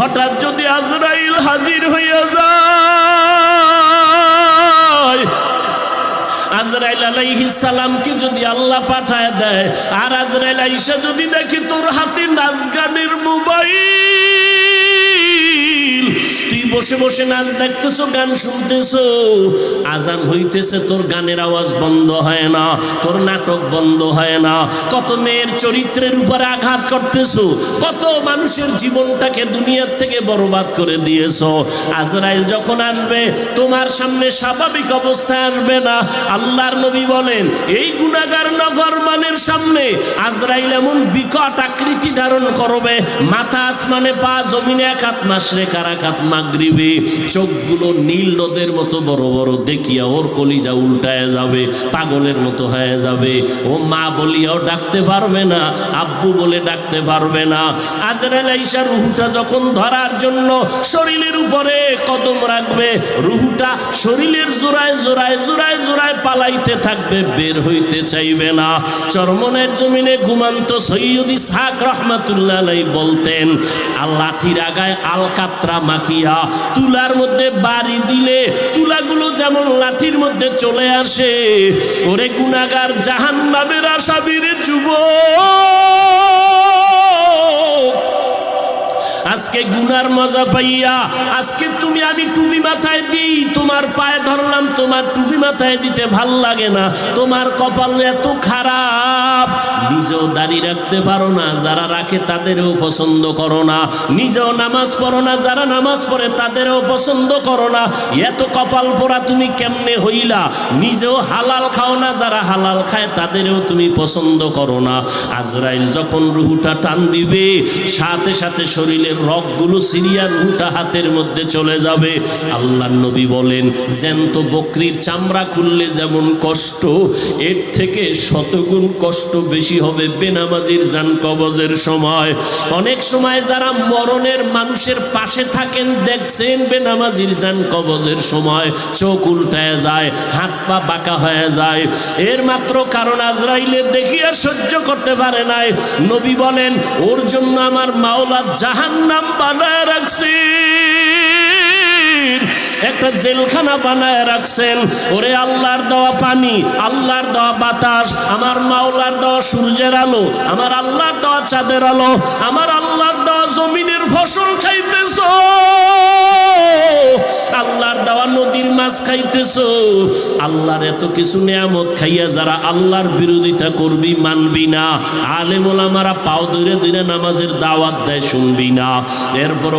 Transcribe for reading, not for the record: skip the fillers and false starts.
হঠাৎ যদি আজরাইল হাজির হইয়া যায়, আজরাইল আলাইহিস সালামকে যদি আল্লাহ পাঠায় দেয়, আর আজরাইল আইসা যদি দেখি তোর হাতে নাচ গানের মোবাইল, তুই বসে বসে নাচ দেখতেছো, গান শুনতেছো, আজান হইতেছে, তোর গানের আওয়াজ বন্ধ হয় না, তোর নাটক বন্ধ হয় না, কত মেয়ের চরিত্রের উপরে আঘাত করতেছো, কত মানুষের জীবনটাকে দুনিয়ার থেকে বরবাদ করে দিয়েছো। আজরাইল যখন আসবে তোমার সামনে স্বাভাবিক অবস্থায় আসবে না। আল্লাহর নবী বলেন, এই গুনাহগার নাফরমানের সামনে আজরাইল এমন বিকট আকৃতি ধারণ করবে, মাথা আসমানে, পা জমিনে, এক হাত মাশরিক আর এক হাত মাগরিবে, চোখগুলো নীল নদের মতো বড় বড়, দেখিয়া ওর কলিজা উল্টায় যাবে, পাগলের মতো হয়ে যাবে। ও মা বলিয়াও ডাকতে পারবে না, আব্বু বলে ডাকতে পারবে না। আজরাইল আইসা রুহুটা যখন ধরার জন্য শরীরের উপরে কদম রাখবে, রুহুটা শরীরের জোড়ায় জোড়ায় জোড়ায় জোড়ায় পালাইতে থাকবে, বের হইতে চাইবে না। চরমনের জমিনে ঘুমান্ত সৈয়দ ইসহাক রহমাতুল্লাহ আলাইহি বলতেন, লাঠির আগায় আলকাতরা মাখিয়া তুলার মধ্যে বাড়ি দিলে তুলাগুলো যেমন লাঠির মধ্যে চলে আসে, ওরে গুনাহগার জাহান্নামের আসামির যুবক, আজকে গুনার মজা পাইয়া, আজকে তুমি আমি টুপি মাথায় দিই, তোমার পায়ে ধরলাম, তোমার টুপি মাথায় দিতে ভাল লাগে না, তোমার কপাল এত খারাপ, নিজেও দাড়ি রাখতে পারো না, যারা রাখে তাদেরও পছন্দ করো না, নিজেও নামাজ পড়ো না, যারা নামাজ পড়ে তাদেরও পছন্দ করো না, এত কপাল পোড়া তুমি কেমনে হইলা, নিজেও হালাল খাও না, যারা হালাল খায় তাদেরও তুমি পছন্দ করো না। আজরাইল যখন রুহুটা টান দিবে, সাথে সাথে শরীরের রগগুলো সিরিয়া রুহুটা হাতের মধ্যে চলে যাবে। আল্লাহর নবী বলেন, জ্যান্ত বকরির চামড়া খুললে যেমন কষ্ট, এর থেকে শতগুণ কষ্ট বেশি হবে বেনামাজির জান কবজের সময়। অনেক সময় যারা মরণের মানুষের পাশে থাকেন, দেখছেন বেনামাজির জান কবজের সময় চোখ উল্টায় যায়, হাত পা বাঁকা হয়ে যায়, এর মাত্র কারণ আজরাইলের দেখিয়া সহ্য করতে পারে নাই। নবী বলেন, ওর জন্য আমার মাওলা জাহান্নাম বানায় রাখছি, একটা জেলখানা বানায় রাখছেন। ওরে আল্লাহর দেওয়া পানি, আল্লাহর দেওয়া বাতাস, আমার মাওলার দেওয়া সূর্যের আলো, আমার আল্লাহর দেওয়া চাঁদের আলো, আমার আল্লাহর দেওয়া জমিনের ফসল খাইতেছ, আল্লাহর দেওয়া নদীর মাছ খাইতেছ, আল্লাহর এত কিছু নিয়ামত খাইয়া যারা আল্লাহর বিরোধিতা করবি, মানবি না, আলেম ওলামারা পাও ধরে ধরে নামাজের দাওয়াত দেয়, শুনবি না, এরপর